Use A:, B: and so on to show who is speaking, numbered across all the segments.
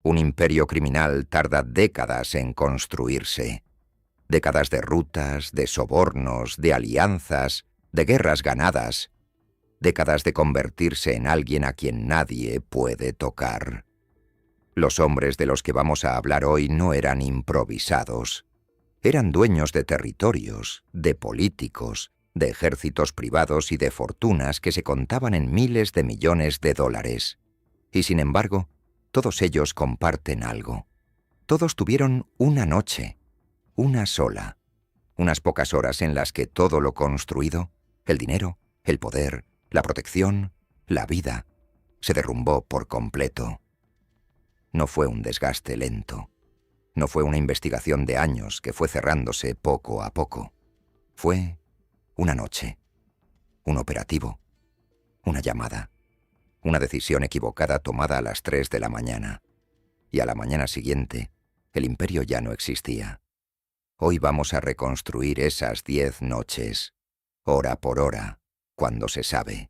A: Un imperio criminal tarda décadas en construirse. Décadas de rutas, de sobornos, de alianzas, de guerras ganadas. Décadas de convertirse en alguien a quien nadie puede tocar. Los hombres de los que vamos a hablar hoy no eran improvisados. Eran dueños de territorios, de políticos, de ejércitos privados y de fortunas que se contaban en miles de millones de dólares. Y sin embargo, todos ellos comparten algo. Todos tuvieron una noche, una sola, unas pocas horas en las que todo lo construido, el dinero, el poder, la protección, la vida, se derrumbó por completo. No fue un desgaste lento. No fue una investigación de años que fue cerrándose poco a poco. Fue una noche, un operativo, una llamada, una decisión equivocada tomada a las 3 de la mañana. Y a la mañana siguiente, el imperio ya no existía. Hoy vamos a reconstruir esas 10 noches, hora por hora, cuando se sabe.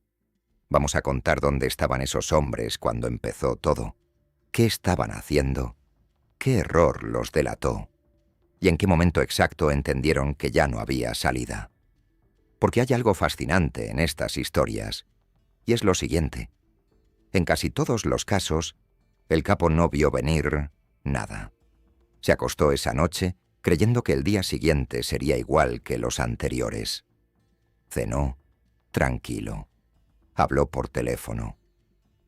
A: Vamos a contar dónde estaban esos hombres cuando empezó todo, qué estaban haciendo, qué error los delató, y en qué momento exacto entendieron que ya no había salida. Porque hay algo fascinante en estas historias, y es lo siguiente. En casi todos los casos, el capo no vio venir nada. Se acostó esa noche creyendo que el día siguiente sería igual que los anteriores. Cenó tranquilo. Habló por teléfono.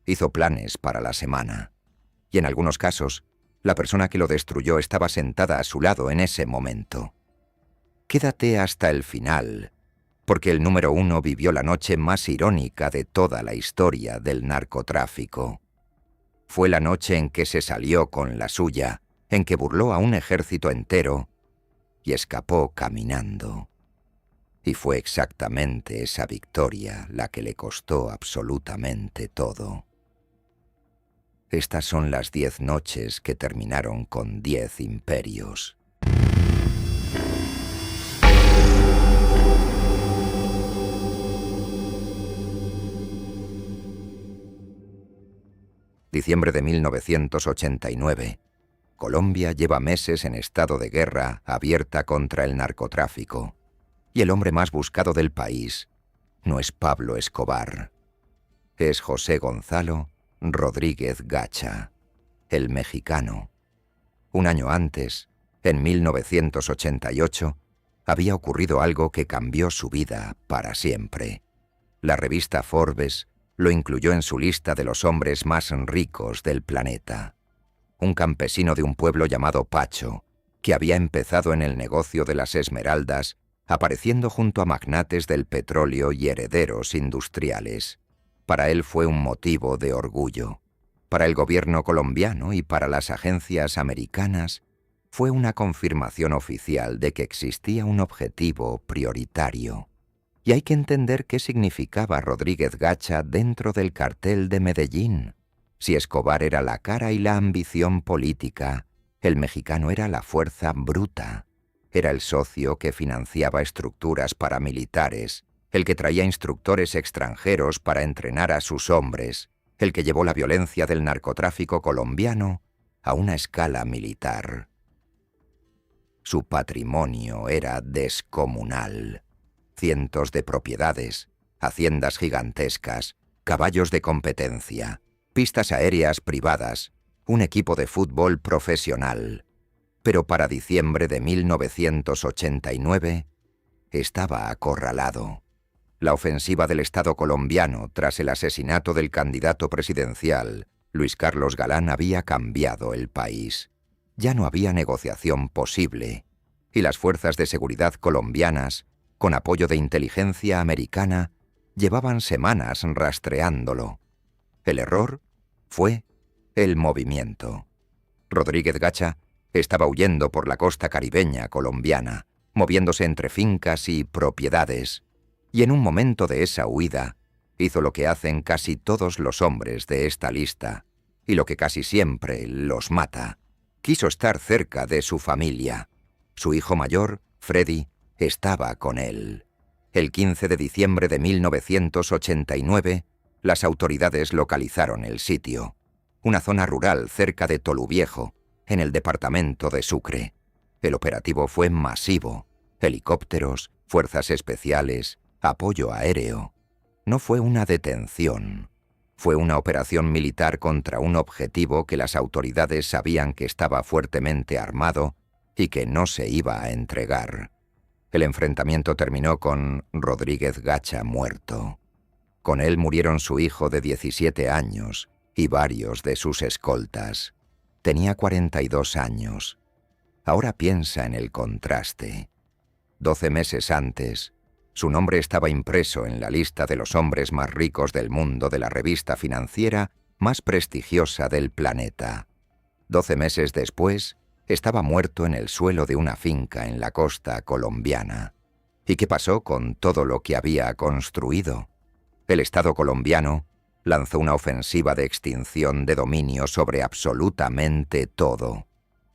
A: Hizo planes para la semana. Y en algunos casos, la persona que lo destruyó estaba sentada a su lado en ese momento. Quédate hasta el final, porque el número 1 vivió la noche más irónica de toda la historia del narcotráfico. Fue la noche en que se salió con la suya, en que burló a un ejército entero y escapó caminando. Y fue exactamente esa victoria la que le costó absolutamente todo. Estas son las 10 noches que terminaron con 10 imperios. Diciembre de 1989. Colombia lleva meses en estado de guerra abierta contra el narcotráfico. Y el hombre más buscado del país no es Pablo Escobar. Es José Gonzalo Rodríguez Gacha, el mexicano. Un año antes, en 1988, había ocurrido algo que cambió su vida para siempre. La revista Forbes lo incluyó en su lista de los hombres más ricos del planeta. Un campesino de un pueblo llamado Pacho, que había empezado en el negocio de las esmeraldas, apareciendo junto a magnates del petróleo y herederos industriales. Para él fue un motivo de orgullo. Para el gobierno colombiano y para las agencias americanas, fue una confirmación oficial de que existía un objetivo prioritario. Y hay que entender qué significaba Rodríguez Gacha dentro del cartel de Medellín. Si Escobar era la cara y la ambición política, el mexicano era la fuerza bruta. Era el socio que financiaba estructuras paramilitares, el que traía instructores extranjeros para entrenar a sus hombres, el que llevó la violencia del narcotráfico colombiano a una escala militar. Su patrimonio era descomunal. Cientos de propiedades, haciendas gigantescas, caballos de competencia, pistas aéreas privadas, un equipo de fútbol profesional. Pero para diciembre de 1989 estaba acorralado. La ofensiva del Estado colombiano tras el asesinato del candidato presidencial, Luis Carlos Galán, había cambiado el país. Ya no había negociación posible, y las fuerzas de seguridad colombianas, con apoyo de inteligencia americana, llevaban semanas rastreándolo. El error fue el movimiento. Rodríguez Gacha estaba huyendo por la costa caribeña colombiana, moviéndose entre fincas y propiedades, y en un momento de esa huida hizo lo que hacen casi todos los hombres de esta lista, y lo que casi siempre los mata. Quiso estar cerca de su familia. Su hijo mayor, Freddy, estaba con él. El 15 de diciembre de 1989, las autoridades localizaron el sitio. una zona rural cerca de Toluviejo, en el departamento de Sucre. El operativo fue masivo: helicópteros, fuerzas especiales, apoyo aéreo. No fue una detención. Fue una operación militar contra un objetivo que las autoridades sabían que estaba fuertemente armado y que no se iba a entregar. El enfrentamiento terminó con Rodríguez Gacha muerto. Con él murieron su hijo de 17 años y varios de sus escoltas. Tenía 42 años. Ahora piensa en el contraste. 12 meses antes, su nombre estaba impreso en la lista de los hombres más ricos del mundo de la revista financiera más prestigiosa del planeta. 12 meses después, estaba muerto en el suelo de una finca en la costa colombiana. ¿Y qué pasó con todo lo que había construido? El Estado colombiano lanzó una ofensiva de extinción de dominio sobre absolutamente todo.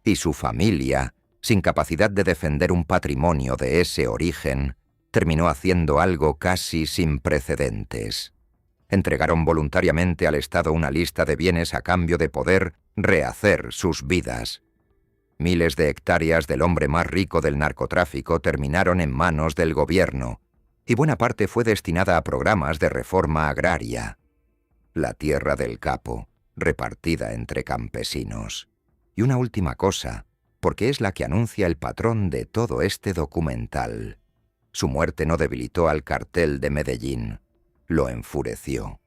A: Y su familia, sin capacidad de defender un patrimonio de ese origen, terminó haciendo algo casi sin precedentes. Entregaron voluntariamente al Estado una lista de bienes a cambio de poder rehacer sus vidas. Miles de hectáreas del hombre más rico del narcotráfico terminaron en manos del gobierno, y buena parte fue destinada a programas de reforma agraria. La tierra del capo, repartida entre campesinos. Y una última cosa, porque es la que anuncia el patrón de todo este documental. Su muerte no debilitó al cartel de Medellín, lo enfureció.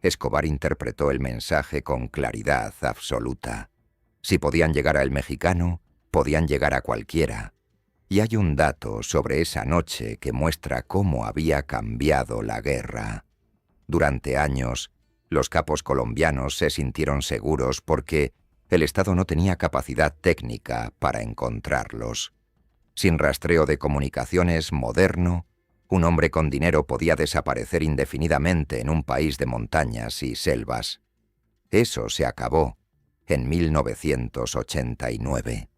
A: Escobar interpretó el mensaje con claridad absoluta. Si podían llegar al mexicano, podían llegar a cualquiera. Y hay un dato sobre esa noche que muestra cómo había cambiado la guerra. Durante años, los capos colombianos se sintieron seguros porque el Estado no tenía capacidad técnica para encontrarlos. Sin rastreo de comunicaciones moderno, un hombre con dinero podía desaparecer indefinidamente en un país de montañas y selvas. Eso se acabó en 1989.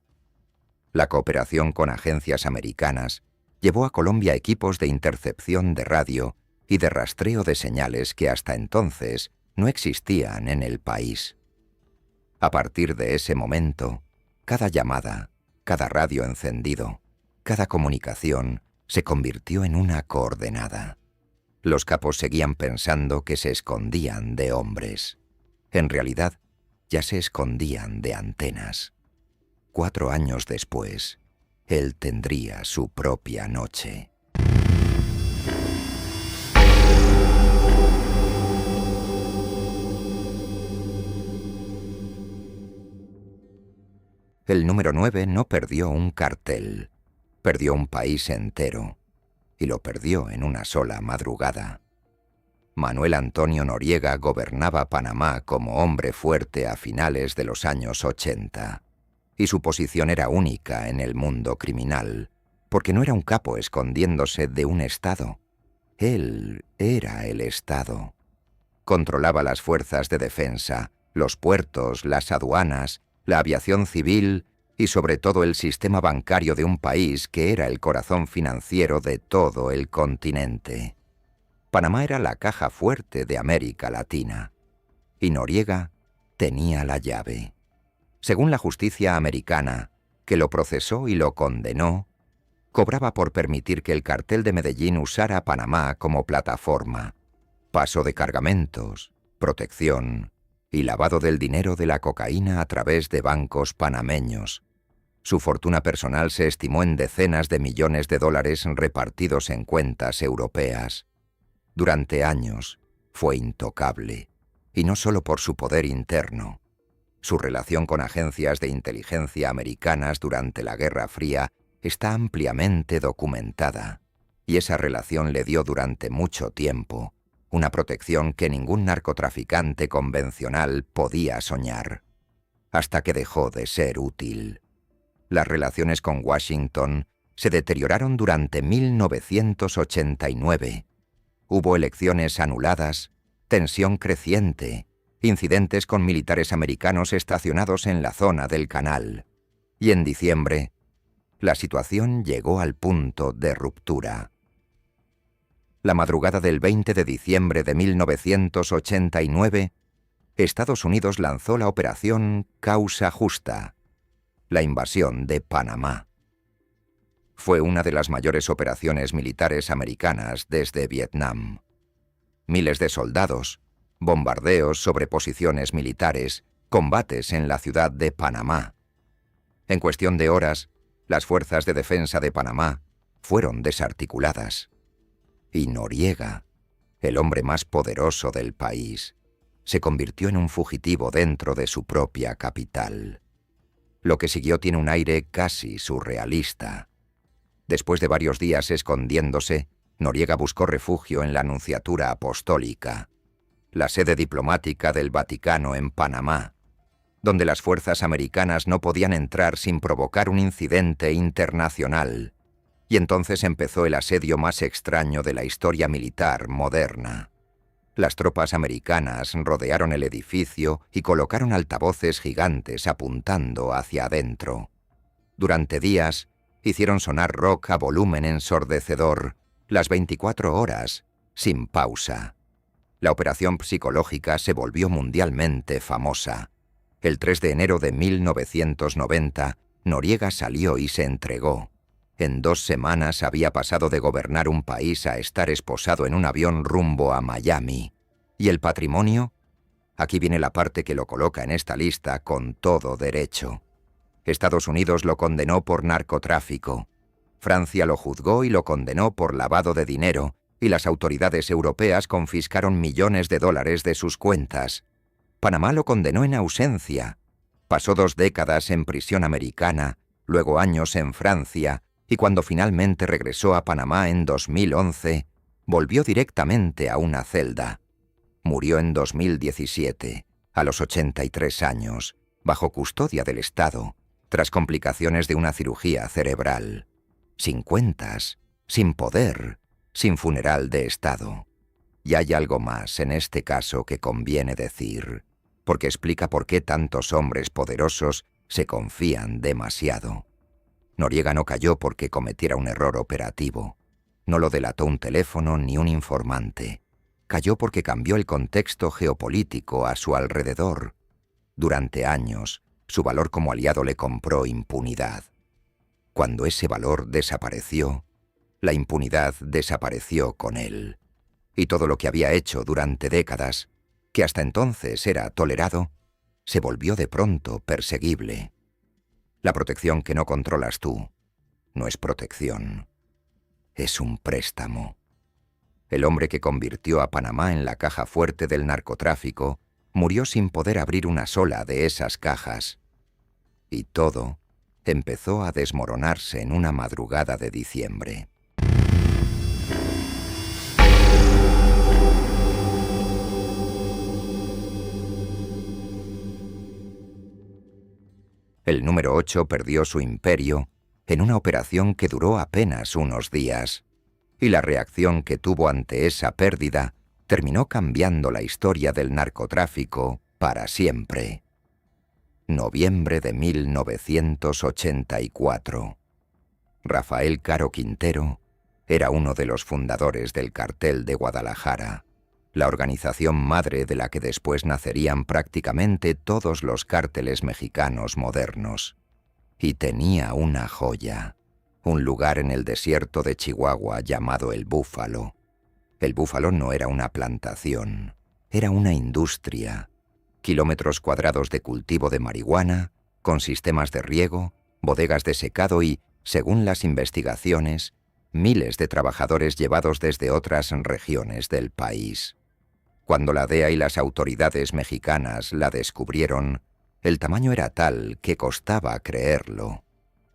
A: La cooperación con agencias americanas llevó a Colombia equipos de intercepción de radio y de rastreo de señales que hasta entonces no existían en el país. A partir de ese momento, cada llamada, cada radio encendido, cada comunicación se convirtió en una coordenada. Los capos seguían pensando que se escondían de hombres. En realidad, ya se escondían de antenas. 4 años después, él tendría su propia noche. El número 9 no perdió un cartel, perdió un país entero, y lo perdió en una sola madrugada. Manuel Antonio Noriega gobernaba Panamá como hombre fuerte a finales de los años 80, y su posición era única en el mundo criminal, porque no era un capo escondiéndose de un Estado. Él era el Estado. Controlaba las fuerzas de defensa, los puertos, las aduanas, la aviación civil y sobre todo el sistema bancario de un país que era el corazón financiero de todo el continente. Panamá era la caja fuerte de América Latina, y Noriega tenía la llave. Según la justicia americana, que lo procesó y lo condenó, cobraba por permitir que el cartel de Medellín usara Panamá como plataforma, paso de cargamentos, protección y lavado del dinero de la cocaína a través de bancos panameños. Su fortuna personal se estimó en decenas de millones de dólares repartidos en cuentas europeas. Durante años fue intocable, y no solo por su poder interno. Su relación con agencias de inteligencia americanas durante la Guerra Fría está ampliamente documentada, y esa relación le dio durante mucho tiempo una protección que ningún narcotraficante convencional podía soñar, hasta que dejó de ser útil. Las relaciones con Washington se deterioraron durante 1989. Hubo elecciones anuladas, tensión creciente, incidentes con militares americanos estacionados en la zona del canal. Y en diciembre, la situación llegó al punto de ruptura. La madrugada del 20 de diciembre de 1989, Estados Unidos lanzó la operación Causa Justa, la invasión de Panamá. Fue una de las mayores operaciones militares americanas desde Vietnam. Miles de soldados, bombardeos sobre posiciones militares, combates en la ciudad de Panamá. En cuestión de horas, las fuerzas de defensa de Panamá fueron desarticuladas. Y Noriega, el hombre más poderoso del país, se convirtió en un fugitivo dentro de su propia capital. Lo que siguió tiene un aire casi surrealista. Después de varios días escondiéndose, Noriega buscó refugio en la Nunciatura Apostólica, la sede diplomática del Vaticano en Panamá, donde las fuerzas americanas no podían entrar sin provocar un incidente internacional. Y entonces empezó el asedio más extraño de la historia militar moderna. Las tropas americanas rodearon el edificio y colocaron altavoces gigantes apuntando hacia adentro. Durante días, hicieron sonar rock a volumen ensordecedor, las 24 horas, sin pausa. La operación psicológica se volvió mundialmente famosa. El 3 de enero de 1990, Noriega salió y se entregó. En 2 semanas había pasado de gobernar un país a estar esposado en un avión rumbo a Miami. ¿Y el patrimonio? Aquí viene la parte que lo coloca en esta lista con todo derecho. Estados Unidos lo condenó por narcotráfico. Francia lo juzgó y lo condenó por lavado de dinero, y las autoridades europeas confiscaron millones de dólares de sus cuentas. Panamá lo condenó en ausencia. Pasó 2 décadas en prisión americana, luego años en Francia, y cuando finalmente regresó a Panamá en 2011, volvió directamente a una celda. Murió en 2017, a los 83 años, bajo custodia del Estado, tras complicaciones de una cirugía cerebral. Sin cuentas, sin poder, sin funeral de Estado. Y hay algo más en este caso que conviene decir, porque explica por qué tantos hombres poderosos se confían demasiado. Noriega no cayó porque cometiera un error operativo. No lo delató un teléfono ni un informante. Cayó porque cambió el contexto geopolítico a su alrededor. Durante años, su valor como aliado le compró impunidad. Cuando ese valor desapareció, la impunidad desapareció con él. Y todo lo que había hecho durante décadas, que hasta entonces era tolerado, se volvió de pronto perseguible. La protección que no controlas tú no es protección, es un préstamo. El hombre que convirtió a Panamá en la caja fuerte del narcotráfico murió sin poder abrir una sola de esas cajas. Y todo empezó a desmoronarse en una madrugada de diciembre. El número 8 perdió su imperio en una operación que duró apenas unos días, y la reacción que tuvo ante esa pérdida terminó cambiando la historia del narcotráfico para siempre. Noviembre de 1984. Rafael Caro Quintero era uno de los fundadores del Cartel de Guadalajara, la organización madre de la que después nacerían prácticamente todos los cárteles mexicanos modernos. Y tenía una joya, un lugar en el desierto de Chihuahua llamado El Búfalo. El Búfalo no era una plantación, era una industria. Kilómetros cuadrados de cultivo de marihuana, con sistemas de riego, bodegas de secado y, según las investigaciones, miles de trabajadores llevados desde otras regiones del país. Cuando la DEA y las autoridades mexicanas la descubrieron, el tamaño era tal que costaba creerlo.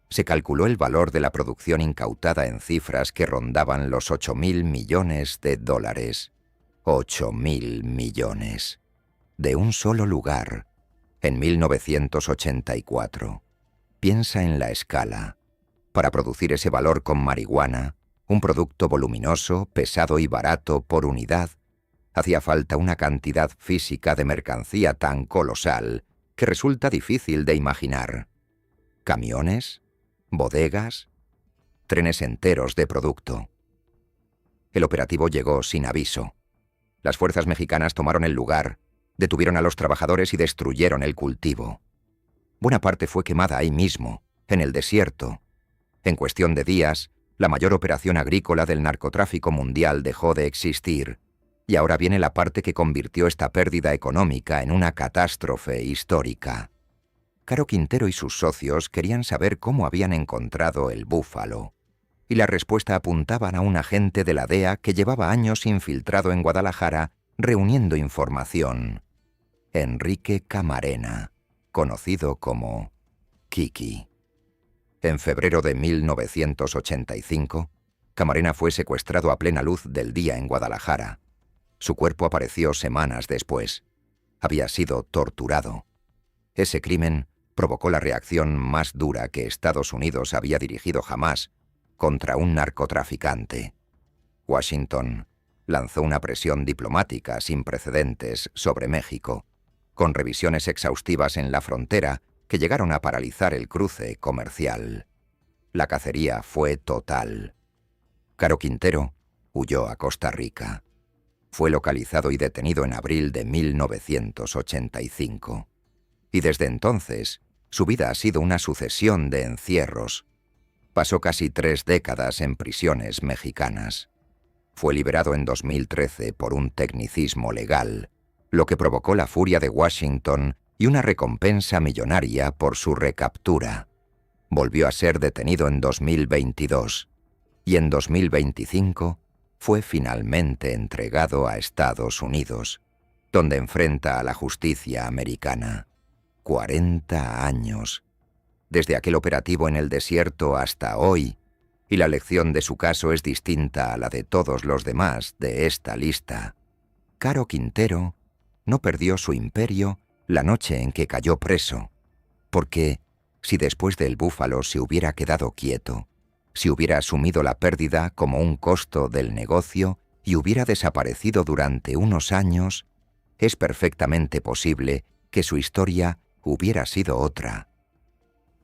A: Se calculó el valor de la producción incautada en cifras que rondaban los 8.000 millones de dólares. 8.000 millones. De un solo lugar, en 1984. Piensa en la escala. Para producir ese valor con marihuana, un producto voluminoso, pesado y barato por unidad, hacía falta una cantidad física de mercancía tan colosal que resulta difícil de imaginar. Camiones, bodegas, trenes enteros de producto. El operativo llegó sin aviso. Las fuerzas mexicanas tomaron el lugar Detuvieron a los trabajadores y destruyeron el cultivo. Buena parte fue quemada ahí mismo, en el desierto. En cuestión de días, la mayor operación agrícola del narcotráfico mundial dejó de existir, y ahora viene la parte que convirtió esta pérdida económica en una catástrofe histórica. Caro Quintero y sus socios querían saber cómo habían encontrado el búfalo, y la respuesta apuntaban a un agente de la DEA que llevaba años infiltrado en Guadalajara reuniendo información. Enrique Camarena, conocido como Kiki. En febrero de 1985, Camarena fue secuestrado a plena luz del día en Guadalajara. Su cuerpo apareció semanas después. Había sido torturado. Ese crimen provocó la reacción más dura que Estados Unidos había dirigido jamás contra un narcotraficante. Washington lanzó una presión diplomática sin precedentes sobre México, con revisiones exhaustivas en la frontera que llegaron a paralizar el cruce comercial. La cacería fue total. Caro Quintero huyó a Costa Rica. Fue localizado y detenido en abril de 1985. Y desde entonces, su vida ha sido una sucesión de encierros. Pasó casi 3 décadas en prisiones mexicanas. Fue liberado en 2013 por un tecnicismo legal, lo que provocó la furia de Washington y una recompensa millonaria por su recaptura. Volvió a ser detenido en 2022 y en 2025 fue finalmente entregado a Estados Unidos, donde enfrenta a la justicia americana. 40 años, desde aquel operativo en el desierto hasta hoy, y la lección de su caso es distinta a la de todos los demás de esta lista. Caro Quintero no perdió su imperio la noche en que cayó preso, porque si después del búfalo se hubiera quedado quieto, si hubiera asumido la pérdida como un costo del negocio y hubiera desaparecido durante unos años, es perfectamente posible que su historia hubiera sido otra.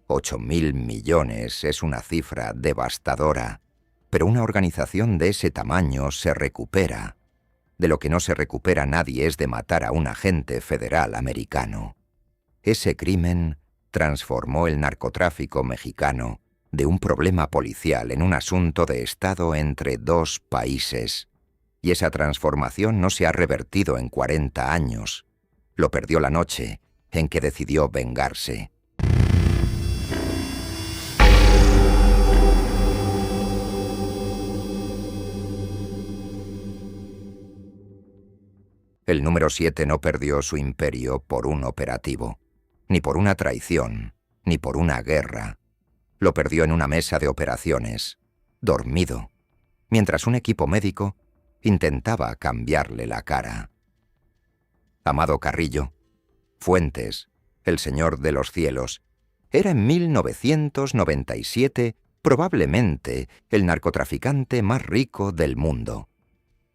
A: 8.000 millones es una cifra devastadora, pero una organización de ese tamaño se recupera. De lo que no se recupera nadie es de matar a un agente federal americano. Ese crimen transformó el narcotráfico mexicano de un problema policial en un asunto de Estado entre 2 países. Y esa transformación no se ha revertido en 40 años. Lo perdió la noche en que decidió vengarse. El número 7 no perdió su imperio por un operativo, ni por una traición, ni por una guerra. Lo perdió en una mesa de operaciones, dormido, mientras un equipo médico intentaba cambiarle la cara. Amado Carrillo, Fuentes, el Señor de los Cielos, era en 1997 probablemente el narcotraficante más rico del mundo.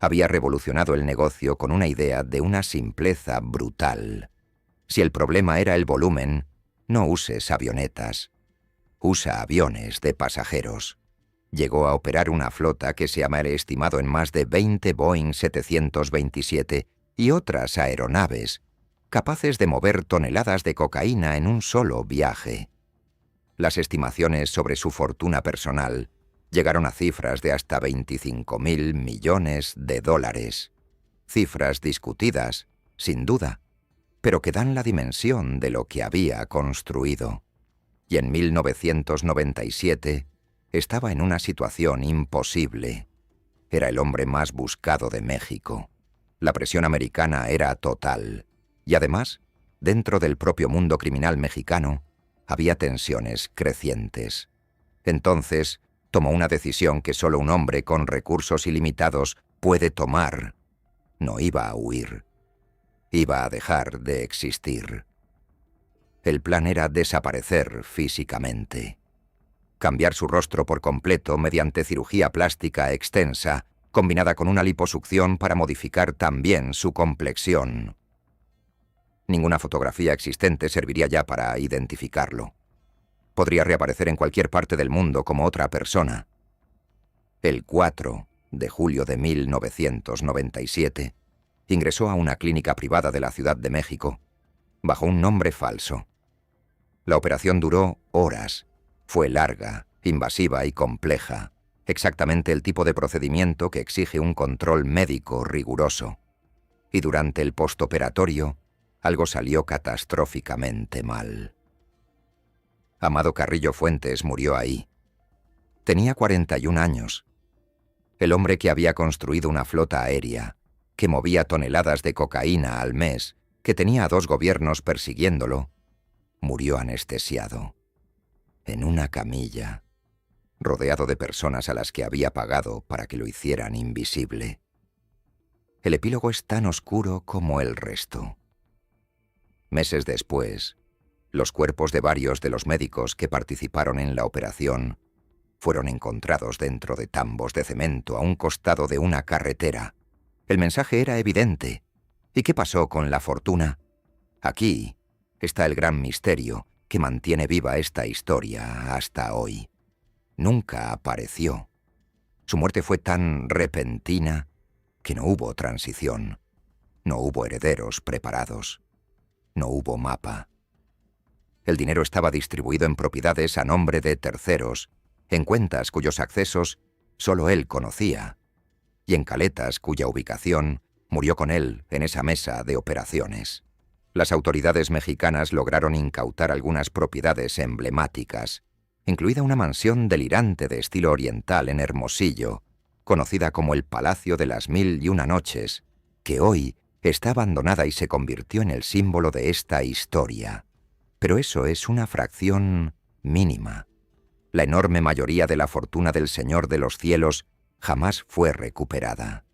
A: Había revolucionado el negocio con una idea de una simpleza brutal. Si el problema era el volumen, no uses avionetas. Usa aviones de pasajeros. Llegó a operar una flota que se llama el estimado en más de 20 Boeing 727 y otras aeronaves, capaces de mover toneladas de cocaína en un solo viaje. Las estimaciones sobre su fortuna personal llegaron a cifras de hasta 25.000 millones de dólares. Cifras discutidas, sin duda, pero que dan la dimensión de lo que había construido. Y en 1997 estaba en una situación imposible. Era el hombre más buscado de México. La presión americana era total. Y además, dentro del propio mundo criminal mexicano, había tensiones crecientes. Entonces, tomó una decisión que solo un hombre con recursos ilimitados puede tomar. No iba a huir. Iba a dejar de existir. El plan era desaparecer físicamente. Cambiar su rostro por completo mediante cirugía plástica extensa, combinada con una liposucción para modificar también su complexión. Ninguna fotografía existente serviría ya para identificarlo. Podría reaparecer en cualquier parte del mundo como otra persona. El 4 de julio de 1997, ingresó a una clínica privada de la Ciudad de México bajo un nombre falso. La operación duró horas. Fue larga, invasiva y compleja, exactamente el tipo de procedimiento que exige un control médico riguroso. Y durante el postoperatorio, algo salió catastróficamente mal. Amado Carrillo Fuentes murió ahí. Tenía 41 años. El hombre que había construido una flota aérea, que movía toneladas de cocaína al mes, que tenía a 2 gobiernos persiguiéndolo, murió anestesiado, en una camilla, rodeado de personas a las que había pagado para que lo hicieran invisible. El epílogo es tan oscuro como el resto. Meses después, los cuerpos de varios de los médicos que participaron en la operación fueron encontrados dentro de tambos de cemento a un costado de una carretera. El mensaje era evidente. ¿Y qué pasó con la fortuna? Aquí está el gran misterio que mantiene viva esta historia hasta hoy. Nunca apareció. Su muerte fue tan repentina que no hubo transición, no hubo herederos preparados, no hubo mapa. El dinero estaba distribuido en propiedades a nombre de terceros, en cuentas cuyos accesos solo él conocía, y en caletas cuya ubicación murió con él en esa mesa de operaciones. Las autoridades mexicanas lograron incautar algunas propiedades emblemáticas, incluida una mansión delirante de estilo oriental en Hermosillo, conocida como el Palacio de las 1001 Noches, que hoy está abandonada y se convirtió en el símbolo de esta historia. Pero eso es una fracción mínima. La enorme mayoría de la fortuna del Señor de los Cielos jamás fue recuperada.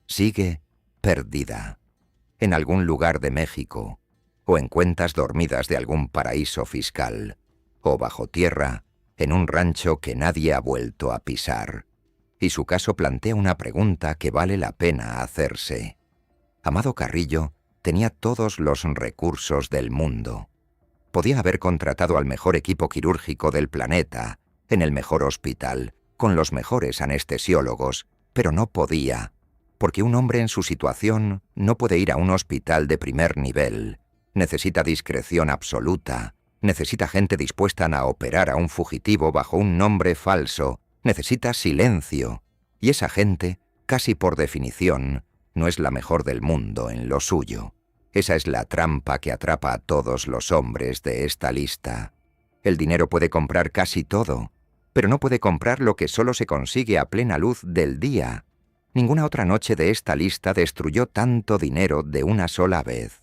A: Sigue perdida, en algún lugar de México, o en cuentas dormidas de algún paraíso fiscal, o bajo tierra, en un rancho que nadie ha vuelto a pisar. Y su caso plantea una pregunta que vale la pena hacerse. Amado Carrillo tenía todos los recursos del mundo. Podía haber contratado al mejor equipo quirúrgico del planeta, en el mejor hospital, con los mejores anestesiólogos, pero no podía, porque un hombre en su situación no puede ir a un hospital de primer nivel. Necesita discreción absoluta, necesita gente dispuesta a operar a un fugitivo bajo un nombre falso, necesita silencio, y esa gente, casi por definición, no es la mejor del mundo en lo suyo. Esa es la trampa que atrapa a todos los hombres de esta lista. El dinero puede comprar casi todo, pero no puede comprar lo que solo se consigue a plena luz del día. Ninguna otra noche de esta lista destruyó tanto dinero de una sola vez.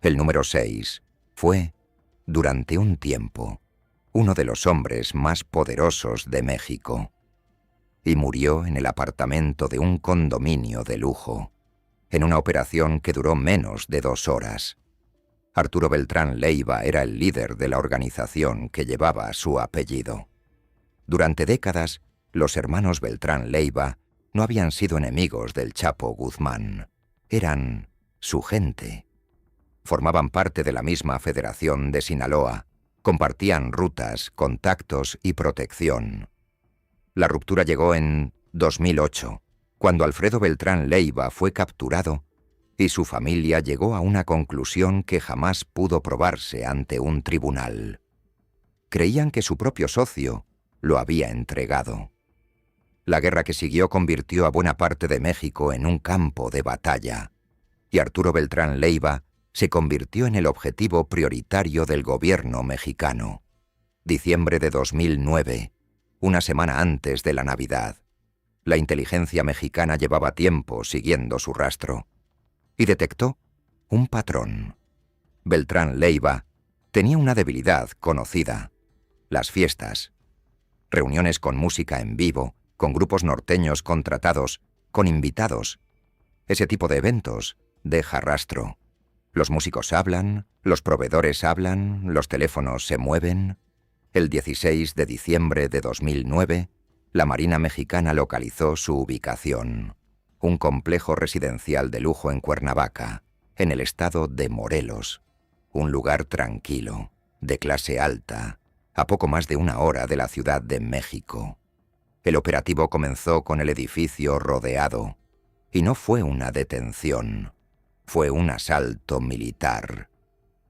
A: El número 6 fue, durante un tiempo, uno de los hombres más poderosos de México, y murió en el apartamento de un condominio de lujo, en una operación que duró menos de 2 horas. Arturo Beltrán Leiva era el líder de la organización que llevaba su apellido. Durante décadas, los hermanos Beltrán Leiva no habían sido enemigos del Chapo Guzmán. Eran su gente. Formaban parte de la misma Federación de Sinaloa, compartían rutas, contactos y protección. La ruptura llegó en 2008, cuando Alfredo Beltrán Leiva fue capturado y su familia llegó a una conclusión que jamás pudo probarse ante un tribunal. Creían que su propio socio lo había entregado. La guerra que siguió convirtió a buena parte de México en un campo de batalla, y Arturo Beltrán Leiva se convirtió en el objetivo prioritario del gobierno mexicano. Diciembre de 2009, una semana antes de la Navidad. La inteligencia mexicana llevaba tiempo siguiendo su rastro y detectó un patrón. Beltrán Leiva tenía una debilidad conocida: las fiestas. Reuniones con música en vivo, con grupos norteños contratados, con invitados. Ese tipo de eventos deja rastro. Los músicos hablan, los proveedores hablan, los teléfonos se mueven. El 16 de diciembre de 2009, la Marina Mexicana localizó su ubicación: un complejo residencial de lujo en Cuernavaca, en el estado de Morelos, un lugar tranquilo. de clase alta, a poco más de 1 hora de la Ciudad de México. El operativo comenzó con el edificio rodeado, y no fue una detención, fue un asalto militar.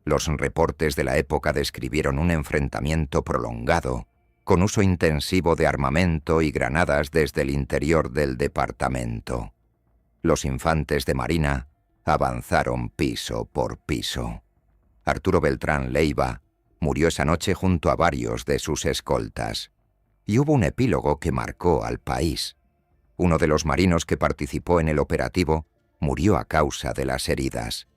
A: Los reportes de la época describieron un enfrentamiento prolongado, con uso intensivo de armamento y granadas desde el interior del departamento. Los infantes de marina avanzaron piso por piso. Arturo Beltrán Leiva murió esa noche junto a varios de sus escoltas. Y hubo un epílogo que marcó al país. Uno de los marinos que participó en el operativo murió a causa de las heridas.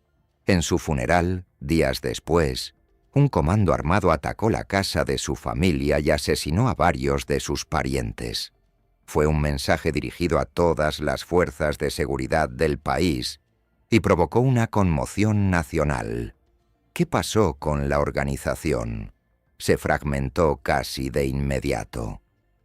A: En su funeral, días después, un comando armado atacó la casa de su familia y asesinó a varios de sus parientes. Fue un mensaje dirigido a todas las fuerzas de seguridad del país y provocó una conmoción nacional. ¿Qué pasó con la organización? Se fragmentó casi de inmediato.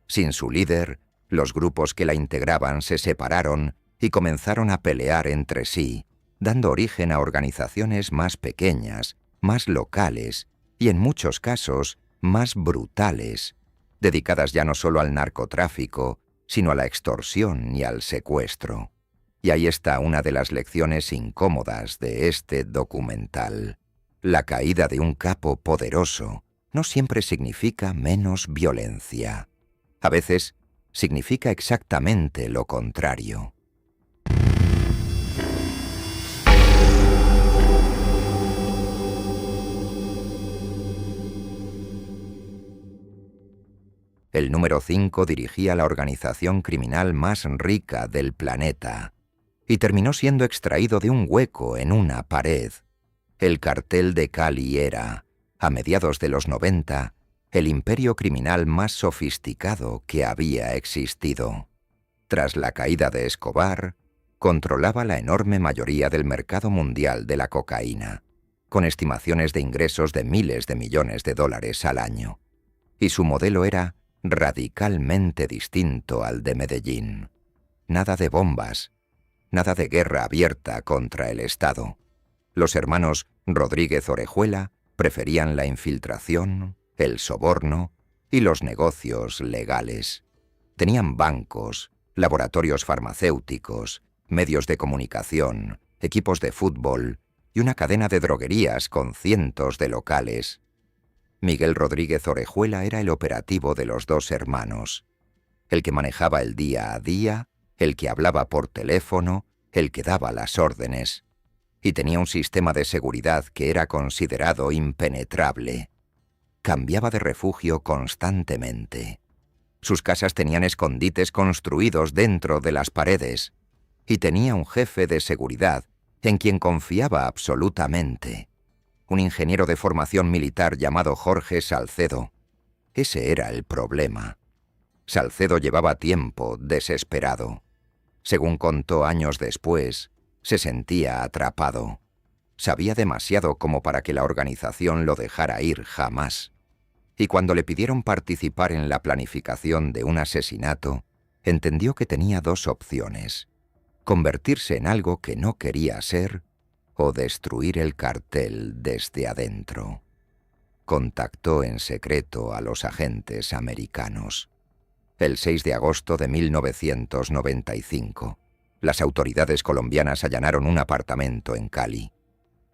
A: Sin su líder, los grupos que la integraban se separaron y comenzaron a pelear entre sí, dando origen a organizaciones más pequeñas, más locales y, en muchos casos, más brutales, dedicadas ya no solo al narcotráfico, sino a la extorsión y al secuestro. Y ahí está una de las lecciones incómodas de este documental. La caída de un capo poderoso no siempre significa menos violencia. A veces significa exactamente lo contrario. El número 5 dirigía la organización criminal más rica del planeta y terminó siendo extraído de un hueco en una pared. El cartel de Cali era, a mediados de los 90, el imperio criminal más sofisticado que había existido. Tras la caída de Escobar, controlaba la enorme mayoría del mercado mundial de la cocaína, con estimaciones de ingresos de miles de millones de dólares al año. Y su modelo era radicalmente distinto al de Medellín. Nada de bombas, nada de guerra abierta contra el Estado. Los hermanos Rodríguez Orejuela preferían la infiltración, el soborno y los negocios legales. Tenían bancos, laboratorios farmacéuticos, medios de comunicación, equipos de fútbol y una cadena de droguerías con cientos de locales. Miguel Rodríguez Orejuela era el operativo de los dos hermanos, el que manejaba el día a día, el que hablaba por teléfono, el que daba las órdenes, y tenía un sistema de seguridad que era considerado impenetrable. Cambiaba de refugio constantemente. Sus casas tenían escondites construidos dentro de las paredes, y tenía un jefe de seguridad en quien confiaba absolutamente. Un ingeniero de formación militar llamado Jorge Salcedo. Ese era el problema. Salcedo llevaba tiempo desesperado. Según contó años después, se sentía atrapado. Sabía demasiado como para que la organización lo dejara ir jamás. Y cuando le pidieron participar en la planificación de un asesinato, entendió que tenía dos opciones: convertirse en algo que no quería ser o destruir el cartel desde adentro. Contactó en secreto a los agentes americanos. El 6 de agosto de 1995, las autoridades colombianas allanaron un apartamento en Cali.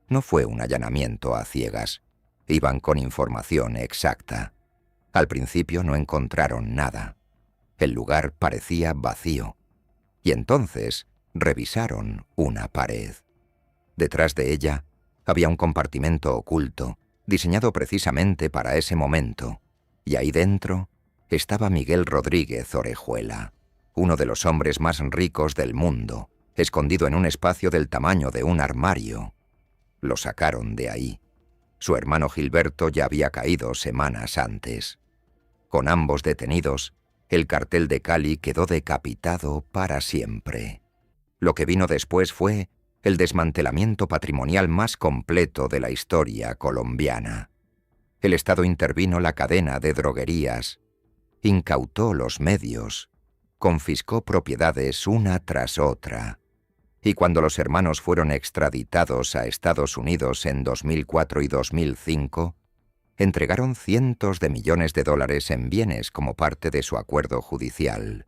A: No fue un allanamiento a ciegas. Iban con información exacta. Al principio no encontraron nada. El lugar parecía vacío. Y entonces revisaron una pared. Detrás de ella había un compartimento oculto, diseñado precisamente para ese momento, y ahí dentro estaba Miguel Rodríguez Orejuela, uno de los hombres más ricos del mundo, escondido en un espacio del tamaño de un armario. Lo sacaron de ahí. Su hermano Gilberto ya había caído semanas antes. Con ambos detenidos, el cartel de Cali quedó decapitado para siempre. Lo que vino después fue el desmantelamiento patrimonial más completo de la historia colombiana. El Estado intervino la cadena de droguerías, incautó los medios, confiscó propiedades una tras otra, y cuando los hermanos fueron extraditados a Estados Unidos en 2004 y 2005, entregaron cientos de millones de dólares en bienes como parte de su acuerdo judicial,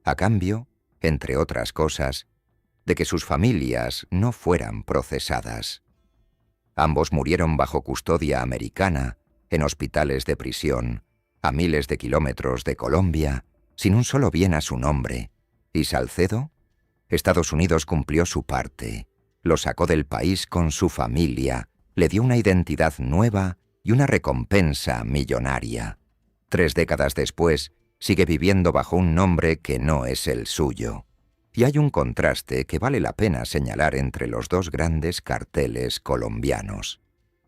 A: a cambio, entre otras cosas, de que sus familias no fueran procesadas. Ambos murieron bajo custodia americana, en hospitales de prisión, a miles de kilómetros de Colombia, sin un solo bien a su nombre. ¿Y Salcedo? Estados Unidos cumplió su parte, lo sacó del país con su familia, le dio una identidad nueva y una recompensa millonaria. 3 décadas después, sigue viviendo bajo un nombre que no es el suyo. Y hay un contraste que vale la pena señalar entre los dos grandes carteles colombianos.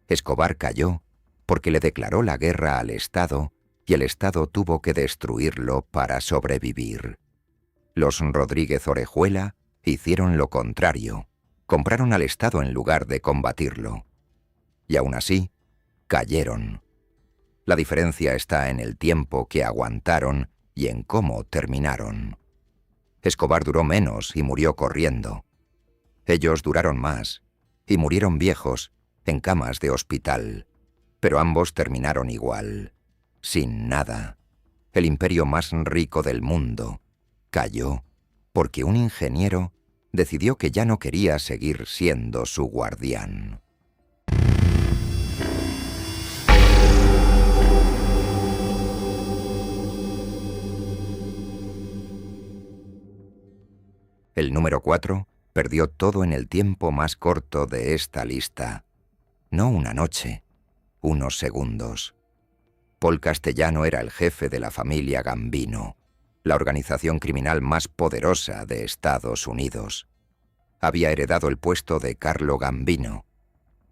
A: Escobar cayó porque le declaró la guerra al Estado y el Estado tuvo que destruirlo para sobrevivir. Los Rodríguez Orejuela hicieron lo contrario, compraron al Estado en lugar de combatirlo. Y aún así, cayeron. La diferencia está en el tiempo que aguantaron y en cómo terminaron. Escobar duró menos y murió corriendo. Ellos duraron más y murieron viejos en camas de hospital, pero ambos terminaron igual, sin nada. El imperio más rico del mundo cayó porque un ingeniero decidió que ya no quería seguir siendo su guardián. El número 4 perdió todo en el tiempo más corto de esta lista. No una noche, unos segundos. Paul Castellano era el jefe de la familia Gambino, la organización criminal más poderosa de Estados Unidos. Había heredado el puesto de Carlo Gambino,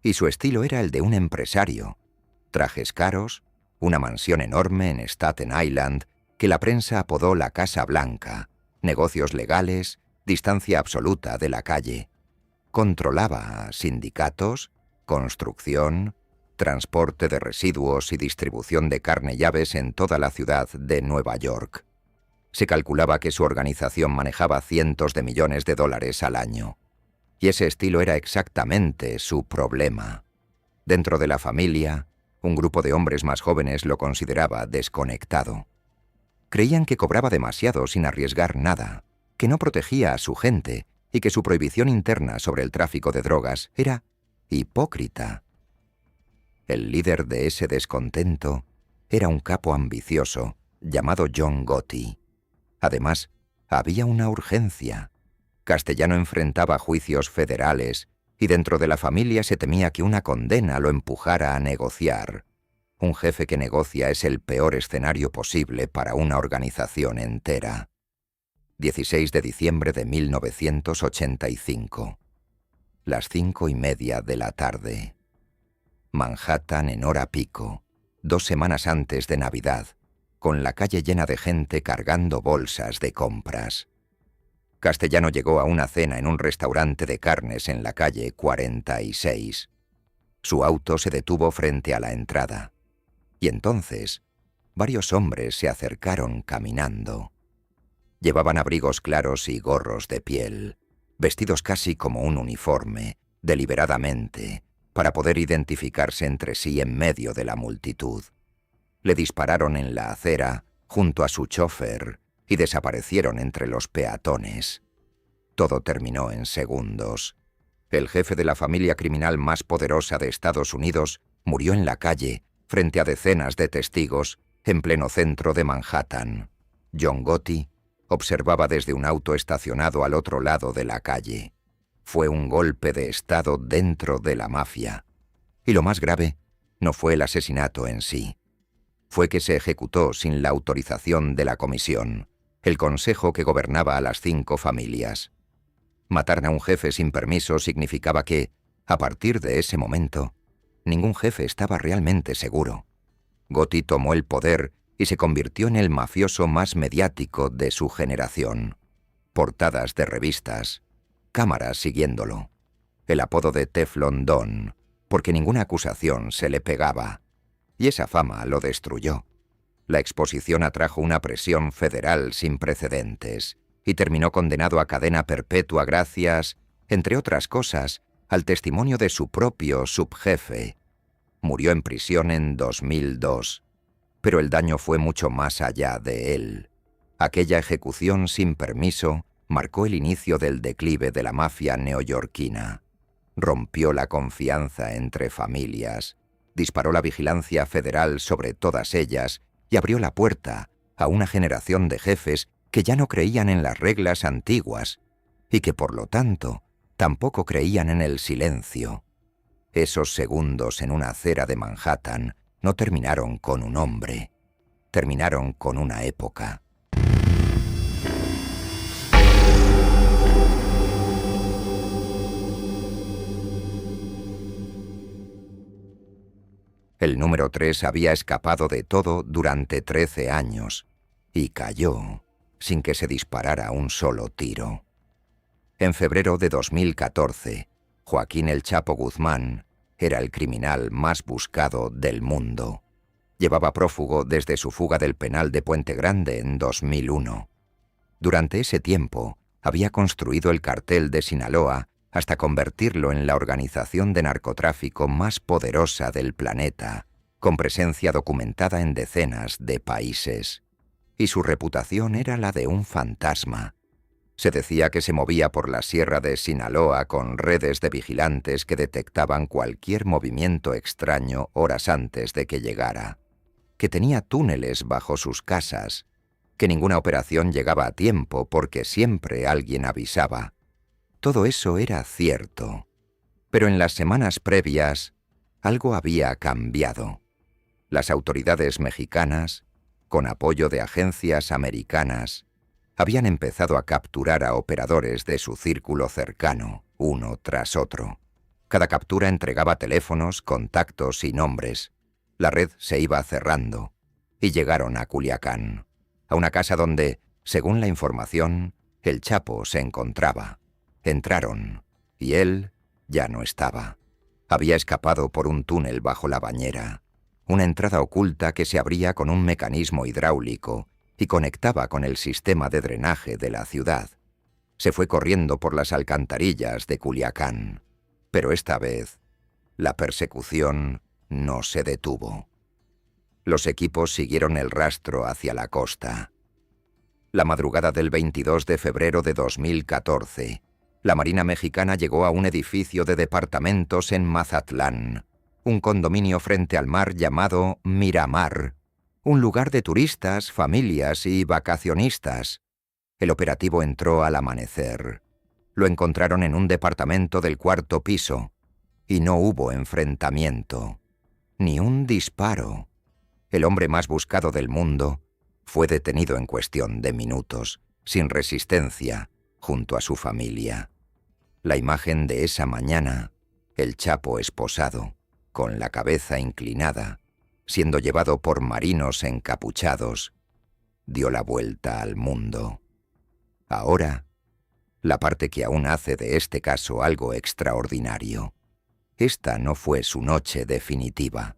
A: y su estilo era el de un empresario. Trajes caros, una mansión enorme en Staten Island que la prensa apodó la Casa Blanca, negocios legales, distancia absoluta de la calle. Controlaba sindicatos, construcción, transporte de residuos y distribución de carne y aves en toda la ciudad de Nueva York. Se calculaba que su organización manejaba cientos de millones de dólares al año. Y ese estilo era exactamente su problema. Dentro de la familia, un grupo de hombres más jóvenes lo consideraba desconectado. Creían que cobraba demasiado sin arriesgar nada, que no protegía a su gente y que su prohibición interna sobre el tráfico de drogas era hipócrita. El líder de ese descontento era un capo ambicioso llamado John Gotti. Además, había una urgencia. Castellano enfrentaba juicios federales y dentro de la familia se temía que una condena lo empujara a negociar. Un jefe que negocia es el peor escenario posible para una organización entera. 16 de diciembre de 1985. Las 5:30 de la tarde. Manhattan en hora pico, 2 semanas antes de Navidad, con la calle llena de gente cargando bolsas de compras. Castellano llegó a una cena en un restaurante de carnes en la calle 46. Su auto se detuvo frente a la entrada. Y entonces, varios hombres se acercaron caminando. Llevaban abrigos claros y gorros de piel, vestidos casi como un uniforme, deliberadamente, para poder identificarse entre sí en medio de la multitud. Le dispararon en la acera, junto a su chofer, y desaparecieron entre los peatones. Todo terminó en segundos. El jefe de la familia criminal más poderosa de Estados Unidos murió en la calle, frente a decenas de testigos, en pleno centro de Manhattan. John Gotti observaba desde un auto estacionado al otro lado de la calle. Fue un golpe de Estado dentro de la mafia. Y lo más grave no fue el asesinato en sí. Fue que se ejecutó sin la autorización de la comisión, el consejo que gobernaba a las 5 familias. Matar a un jefe sin permiso significaba que, a partir de ese momento, ningún jefe estaba realmente seguro. Gotti tomó el poder y se convirtió en el mafioso más mediático de su generación. Portadas de revistas, cámaras siguiéndolo. El apodo de Teflon Don, porque ninguna acusación se le pegaba. Y esa fama lo destruyó. La exposición atrajo una presión federal sin precedentes y terminó condenado a cadena perpetua gracias, entre otras cosas, al testimonio de su propio subjefe. Murió en prisión en 2002. Pero el daño fue mucho más allá de él. Aquella ejecución sin permiso marcó el inicio del declive de la mafia neoyorquina. Rompió la confianza entre familias, disparó la vigilancia federal sobre todas ellas y abrió la puerta a una generación de jefes que ya no creían en las reglas antiguas y que, por lo tanto, tampoco creían en el silencio. Esos segundos en una acera de Manhattan no terminaron con un hombre, terminaron con una época. El número 3 había escapado de todo durante 13 años y cayó sin que se disparara un solo tiro. En febrero de 2014, Joaquín El Chapo Guzmán era el criminal más buscado del mundo. Llevaba prófugo desde su fuga del penal de Puente Grande en 2001. Durante ese tiempo, había construido el cartel de Sinaloa hasta convertirlo en la organización de narcotráfico más poderosa del planeta, con presencia documentada en decenas de países. Y su reputación era la de un fantasma. Se decía que se movía por la sierra de Sinaloa con redes de vigilantes que detectaban cualquier movimiento extraño horas antes de que llegara, que tenía túneles bajo sus casas, que ninguna operación llegaba a tiempo porque siempre alguien avisaba. Todo eso era cierto, pero en las semanas previas algo había cambiado. Las autoridades mexicanas, con apoyo de agencias americanas, habían empezado a capturar a operadores de su círculo cercano, uno tras otro. Cada captura entregaba teléfonos, contactos y nombres. La red se iba cerrando y llegaron a Culiacán, a una casa donde, según la información, el Chapo se encontraba. Entraron, y él ya no estaba. Había escapado por un túnel bajo la bañera, una entrada oculta que se abría con un mecanismo hidráulico y conectaba con el sistema de drenaje de la ciudad. Se fue corriendo por las alcantarillas de Culiacán, pero esta vez la persecución no se detuvo. Los equipos siguieron el rastro hacia la costa. La madrugada del 22 de febrero de 2014, la Marina Mexicana llegó a un edificio de departamentos en Mazatlán, un condominio frente al mar llamado Miramar, un lugar de turistas, familias y vacacionistas. El operativo entró al amanecer. Lo encontraron en un departamento del 4º piso, y no hubo enfrentamiento, ni un disparo. El hombre más buscado del mundo fue detenido en cuestión de minutos, sin resistencia, junto a su familia. La imagen de esa mañana, el Chapo esposado, con la cabeza inclinada, siendo llevado por marinos encapuchados, dio la vuelta al mundo. Ahora, la parte que aún hace de este caso algo extraordinario. Esta no fue su noche definitiva.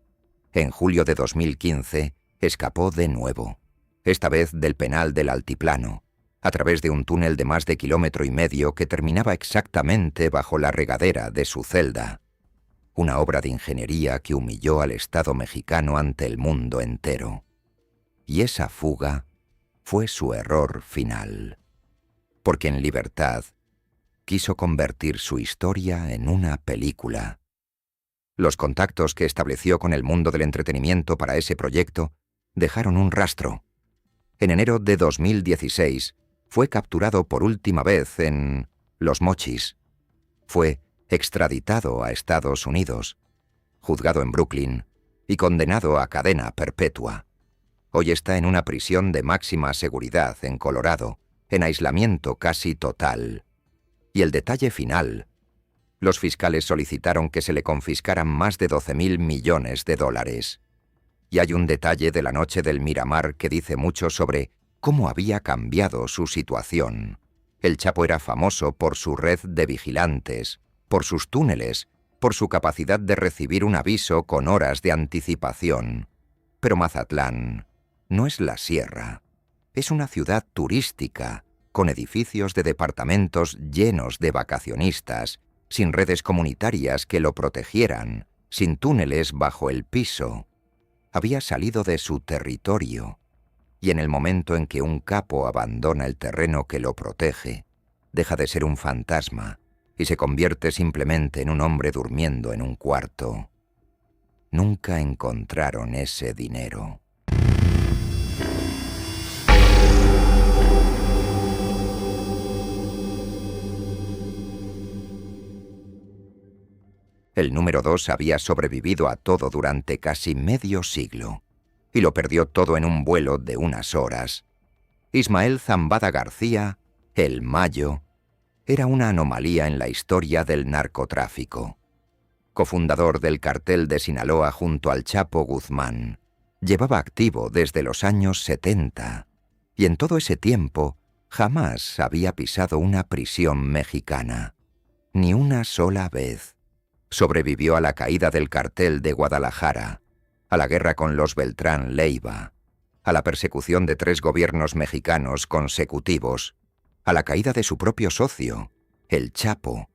A: En julio de 2015, escapó de nuevo, esta vez del penal del Altiplano, a través de un túnel de más de 1,5 kilómetros que terminaba exactamente bajo la regadera de su celda. Una obra de ingeniería que humilló al Estado mexicano ante el mundo entero. Y esa fuga fue su error final, porque en libertad quiso convertir su historia en una película. Los contactos que estableció con el mundo del entretenimiento para ese proyecto dejaron un rastro. En enero de 2016 fue capturado por última vez en Los Mochis. Fue extraditado a Estados Unidos, juzgado en Brooklyn y condenado a cadena perpetua. Hoy está en una prisión de máxima seguridad en Colorado, en aislamiento casi total. Y el detalle final: los fiscales solicitaron que se le confiscaran más de $12.000 millones. Y hay un detalle de la noche del Miramar que dice mucho sobre cómo había cambiado su situación. El Chapo era famoso por su red de vigilantes, por sus túneles, por su capacidad de recibir un aviso con horas de anticipación. Pero Mazatlán no es la sierra. Es una ciudad turística, con edificios de departamentos llenos de vacacionistas, sin redes comunitarias que lo protegieran, sin túneles bajo el piso. Había salido de su territorio, y en el momento en que un capo abandona el terreno que lo protege, deja de ser un fantasma y se convierte simplemente en un hombre durmiendo en un cuarto. Nunca encontraron ese dinero. El número 2 había sobrevivido a todo durante casi medio siglo, y lo perdió todo en un vuelo de unas horas. Ismael Zambada García, el Mayo, era una anomalía en la historia del narcotráfico. Cofundador del cartel de Sinaloa junto al Chapo Guzmán, llevaba activo desde los años 70, y en todo ese tiempo jamás había pisado una prisión mexicana, ni una sola vez. Sobrevivió a la caída del cartel de Guadalajara, a la guerra con los Beltrán Leiva, a la persecución de 3 gobiernos mexicanos consecutivos, a la caída de su propio socio, el Chapo,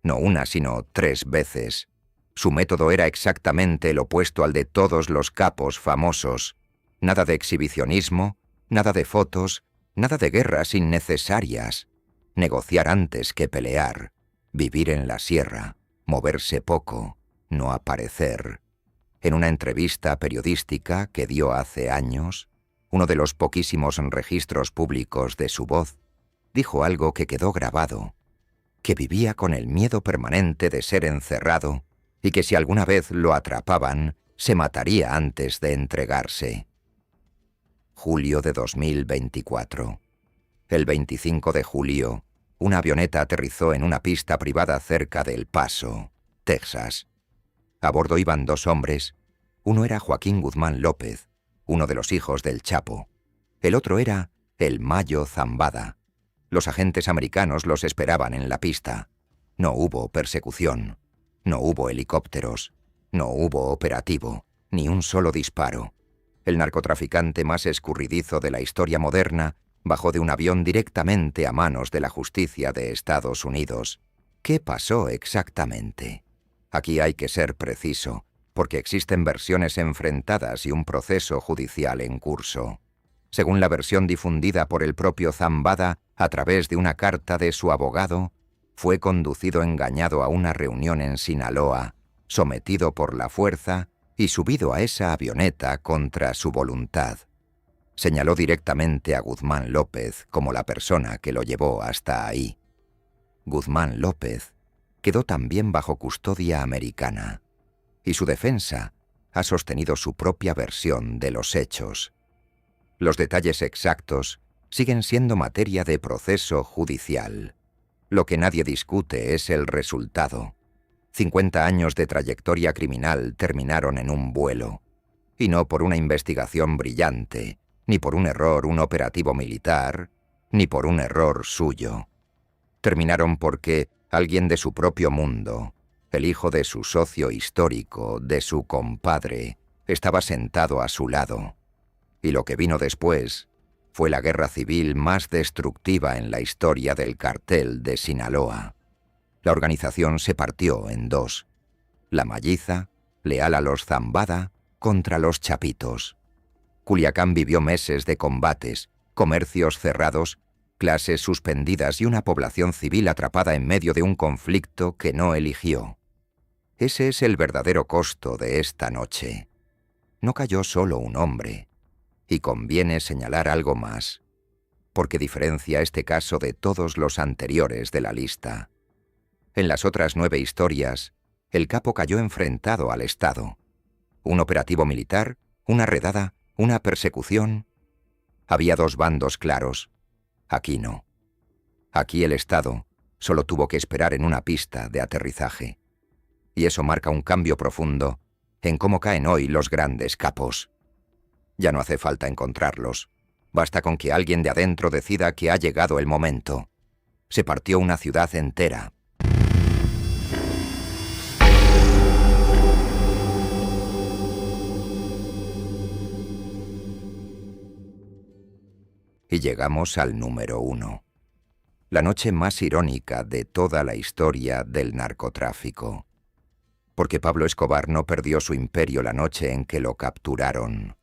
A: no una sino 3 veces. Su método era exactamente el opuesto al de todos los capos famosos. Nada de exhibicionismo, nada de fotos, nada de guerras innecesarias. Negociar antes que pelear, vivir en la sierra, moverse poco, no aparecer. En una entrevista periodística que dio hace años, uno de los poquísimos registros públicos de su voz, dijo algo que quedó grabado, que vivía con el miedo permanente de ser encerrado y que si alguna vez lo atrapaban, se mataría antes de entregarse. Julio de 2024. El 25 de julio, una avioneta aterrizó en una pista privada cerca de El Paso, Texas. A bordo iban 2 hombres. Uno era Joaquín Guzmán López, uno de los hijos del Chapo. El otro era el Mayo Zambada. Los agentes americanos los esperaban en la pista. No hubo persecución. No hubo helicópteros. No hubo operativo. Ni un solo disparo. El narcotraficante más escurridizo de la historia moderna bajó de un avión directamente a manos de la justicia de Estados Unidos. ¿Qué pasó exactamente? Aquí hay que ser preciso, porque existen versiones enfrentadas y un proceso judicial en curso. Según la versión difundida por el propio Zambada a través de una carta de su abogado, fue conducido engañado a una reunión en Sinaloa, sometido por la fuerza y subido a esa avioneta contra su voluntad. Señaló directamente a Guzmán López como la persona que lo llevó hasta ahí. Guzmán López quedó también bajo custodia americana, y su defensa ha sostenido su propia versión de los hechos. Los detalles exactos siguen siendo materia de proceso judicial. Lo que nadie discute es el resultado. 50 años de trayectoria criminal terminaron en un vuelo, y no por una investigación brillante, ni por un error un operativo militar, ni por un error suyo. Terminaron porque alguien de su propio mundo, el hijo de su socio histórico, de su compadre, estaba sentado a su lado. Y lo que vino después fue la guerra civil más destructiva en la historia del cartel de Sinaloa. La organización se partió en 2. La Malliza, leal a los Zambada, contra los Chapitos. Culiacán vivió meses de combates, comercios cerrados, clases suspendidas y una población civil atrapada en medio de un conflicto que no eligió. Ese es el verdadero costo de esta noche. No cayó solo un hombre. Y conviene señalar algo más, porque diferencia este caso de todos los anteriores de la lista. En las otras 9 historias, el capo cayó enfrentado al Estado. Un operativo militar, una redada, una persecución. Había 2 bandos claros. Aquí no. Aquí el Estado solo tuvo que esperar en una pista de aterrizaje. Y eso marca un cambio profundo en cómo caen hoy los grandes capos. Ya no hace falta encontrarlos. Basta con que alguien de adentro decida que ha llegado el momento. Se partió una ciudad entera. Y llegamos al número 1. La noche más irónica de toda la historia del narcotráfico. Porque Pablo Escobar no perdió su imperio la noche en que lo capturaron.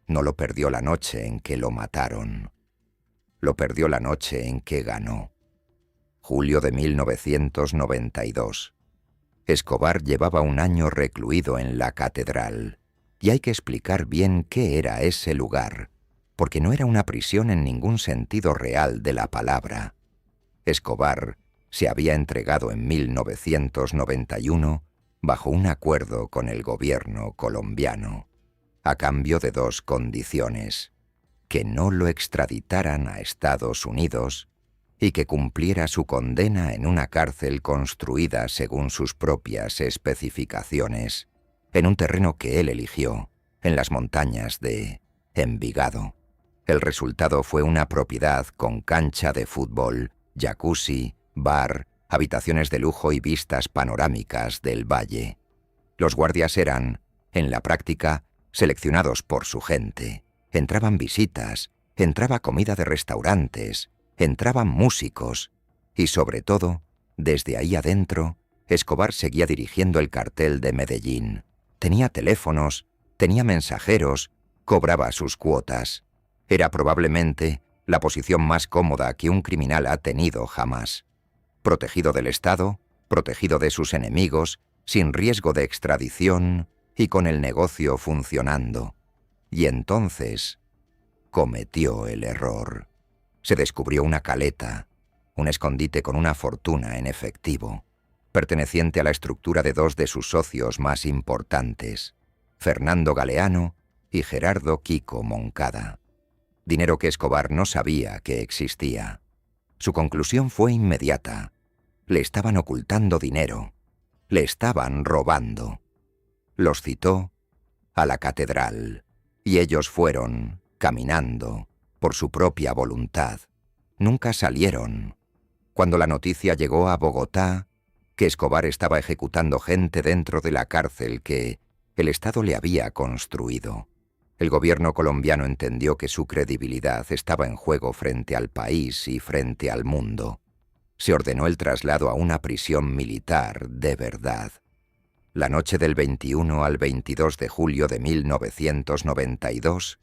A: No lo perdió la noche en que lo mataron. Lo perdió la noche en que ganó. Julio de 1992. Escobar llevaba un año recluido en la catedral. Y hay que explicar bien qué era ese lugar, porque no era una prisión en ningún sentido real de la palabra. Escobar se había entregado en 1991 bajo un acuerdo con el gobierno colombiano, a cambio de dos condiciones: que no lo extraditaran a Estados Unidos y que cumpliera su condena en una cárcel construida según sus propias especificaciones, en un terreno que él eligió, en las montañas de Envigado. El resultado fue una propiedad con cancha de fútbol, jacuzzi, bar, habitaciones de lujo y vistas panorámicas del valle. Los guardias eran, en la práctica, seleccionados por su gente. Entraban visitas, entraba comida de restaurantes, entraban músicos y, sobre todo, desde ahí adentro, Escobar seguía dirigiendo el cartel de Medellín. Tenía teléfonos, tenía mensajeros, cobraba sus cuotas. Era probablemente la posición más cómoda que un criminal ha tenido jamás. Protegido del Estado, protegido de sus enemigos, sin riesgo de extradición y con el negocio funcionando. Y entonces cometió el error. Se descubrió una caleta, un escondite con una fortuna en efectivo, perteneciente a la estructura de dos de sus socios más importantes, Fernando Galeano y Gerardo Kiko Moncada. Dinero que Escobar no sabía que existía. Su conclusión fue inmediata. Le estaban ocultando dinero. Le estaban robando. Los citó a la catedral y ellos fueron, caminando, por su propia voluntad. Nunca salieron. Cuando la noticia llegó a Bogotá, que Escobar estaba ejecutando gente dentro de la cárcel que el Estado le había construido, el gobierno colombiano entendió que su credibilidad estaba en juego frente al país y frente al mundo. Se ordenó el traslado a una prisión militar de verdad. La noche del 21 al 22 de julio de 1992,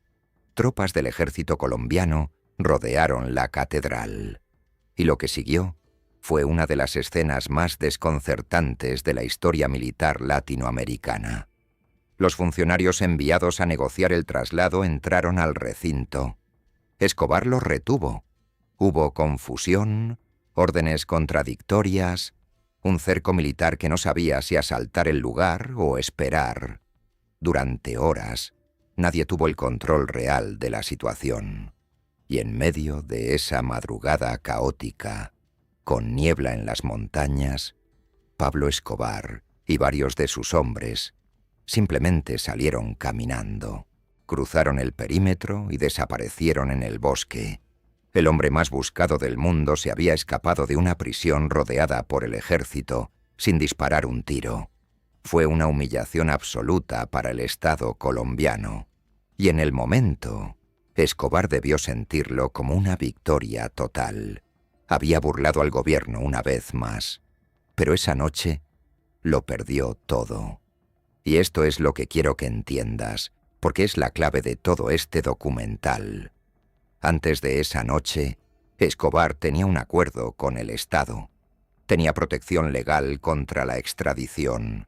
A: tropas del ejército colombiano rodearon la catedral. Y lo que siguió fue una de las escenas más desconcertantes de la historia militar latinoamericana. Los funcionarios enviados a negociar el traslado entraron al recinto. Escobar los retuvo. Hubo confusión, órdenes contradictorias, un cerco militar que no sabía si asaltar el lugar o esperar. Durante horas, nadie tuvo el control real de la situación. Y en medio de esa madrugada caótica, con niebla en las montañas, Pablo Escobar y varios de sus hombres simplemente salieron caminando. Cruzaron el perímetro y desaparecieron en el bosque. El hombre más buscado del mundo se había escapado de una prisión rodeada por el ejército sin disparar un tiro. Fue una humillación absoluta para el Estado colombiano. Y en el momento, Escobar debió sentirlo como una victoria total. Había burlado al gobierno una vez más. Pero esa noche lo perdió todo. Y esto es lo que quiero que entiendas, porque es la clave de todo este documental. Antes de esa noche, Escobar tenía un acuerdo con el Estado. Tenía protección legal contra la extradición.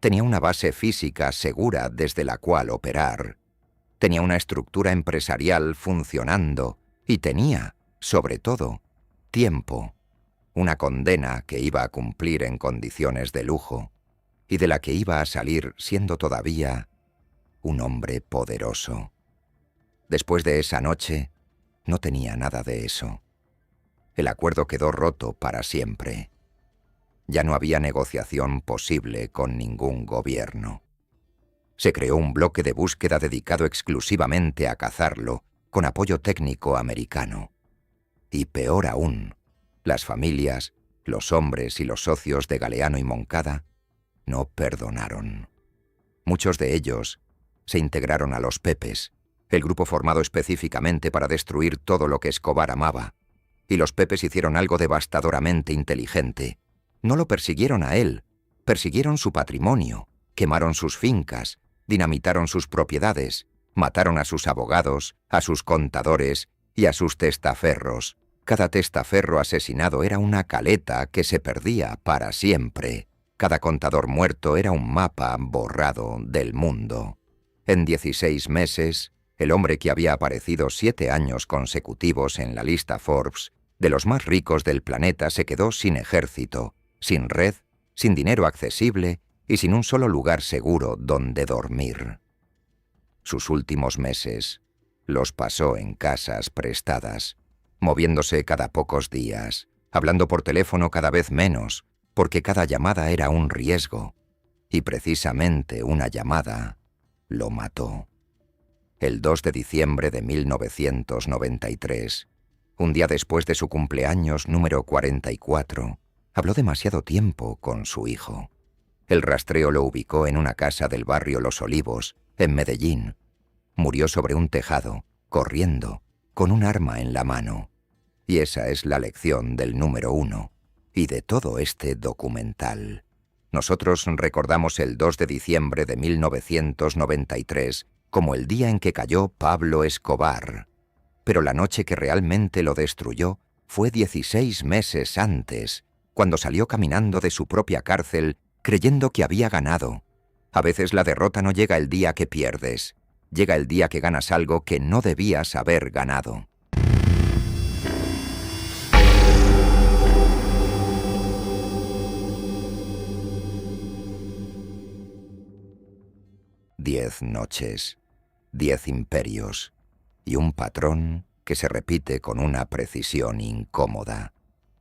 A: Tenía una base física segura desde la cual operar. Tenía una estructura empresarial funcionando y tenía, sobre todo, tiempo. Una condena que iba a cumplir en condiciones de lujo y de la que iba a salir siendo todavía un hombre poderoso. Después de esa noche, no tenía nada de eso. El acuerdo quedó roto para siempre. Ya no había negociación posible con ningún gobierno. Se creó un bloque de búsqueda dedicado exclusivamente a cazarlo, con apoyo técnico americano. Y peor aún, las familias, los hombres y los socios de Galeano y Moncada no perdonaron. Muchos de ellos se integraron a los Pepes, el grupo formado específicamente para destruir todo lo que Escobar amaba. Y los Pepes hicieron algo devastadoramente inteligente. No lo persiguieron a él, persiguieron su patrimonio, quemaron sus fincas, dinamitaron sus propiedades, mataron a sus abogados, a sus contadores y a sus testaferros. Cada testaferro asesinado era una caleta que se perdía para siempre. Cada contador muerto era un mapa borrado del mundo. En 16 meses, el hombre que había aparecido 7 años consecutivos en la lista Forbes de los más ricos del planeta se quedó sin ejército, sin red, sin dinero accesible y sin un solo lugar seguro donde dormir. Sus últimos meses los pasó en casas prestadas, moviéndose cada pocos días, hablando por teléfono cada vez menos, porque cada llamada era un riesgo, y precisamente una llamada lo mató. El 2 de diciembre de 1993, un día después de su cumpleaños número 44, habló demasiado tiempo con su hijo. El rastreo lo ubicó en una casa del barrio Los Olivos, en Medellín. Murió sobre un tejado, corriendo, con un arma en la mano. Y esa es la lección del número 1 y de todo este documental. Nosotros recordamos el 2 de diciembre de 1993 como el día en que cayó Pablo Escobar. Pero la noche que realmente lo destruyó fue 16 meses antes, cuando salió caminando de su propia cárcel creyendo que había ganado. A veces la derrota no llega el día que pierdes, llega el día que ganas algo que no debías haber ganado. Diez noches, 10 imperios y un patrón que se repite con una precisión incómoda.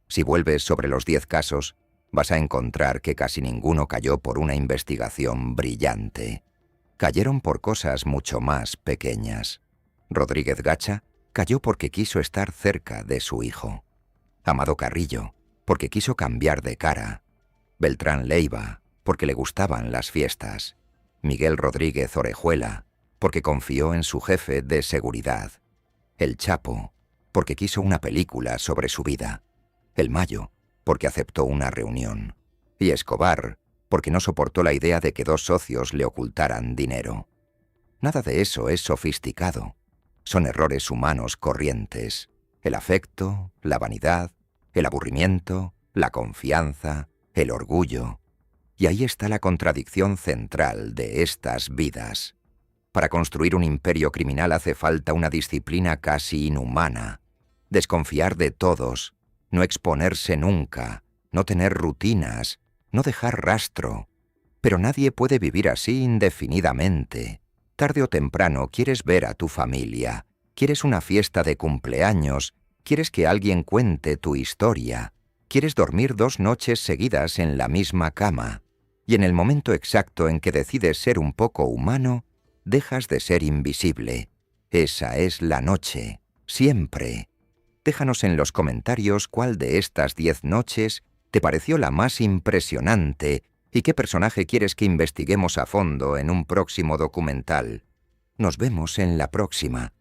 A: Si vuelves sobre los 10 casos, vas a encontrar que casi ninguno cayó por una investigación brillante. Cayeron por cosas mucho más pequeñas. Rodríguez Gacha cayó porque quiso estar cerca de su hijo. Amado Carrillo, porque quiso cambiar de cara. Beltrán Leiva, porque le gustaban las fiestas. Miguel Rodríguez Orejuela, porque confió en su jefe de seguridad. El Chapo, porque quiso una película sobre su vida. El Mayo, porque aceptó una reunión. Y Escobar, porque no soportó la idea de que 2 socios le ocultaran dinero. Nada de eso es sofisticado. Son errores humanos corrientes. El afecto, la vanidad, el aburrimiento, la confianza, el orgullo. Y ahí está la contradicción central de estas vidas. Para construir un imperio criminal hace falta una disciplina casi inhumana. Desconfiar de todos, no exponerse nunca, no tener rutinas, no dejar rastro. Pero nadie puede vivir así indefinidamente. Tarde o temprano quieres ver a tu familia, quieres una fiesta de cumpleaños, quieres que alguien cuente tu historia, quieres dormir 2 noches seguidas en la misma cama. Y en el momento exacto en que decides ser un poco humano, dejas de ser invisible. Esa es la noche, siempre. Déjanos en los comentarios cuál de estas 10 noches te pareció la más impresionante y qué personaje quieres que investiguemos a fondo en un próximo documental. Nos vemos en la próxima.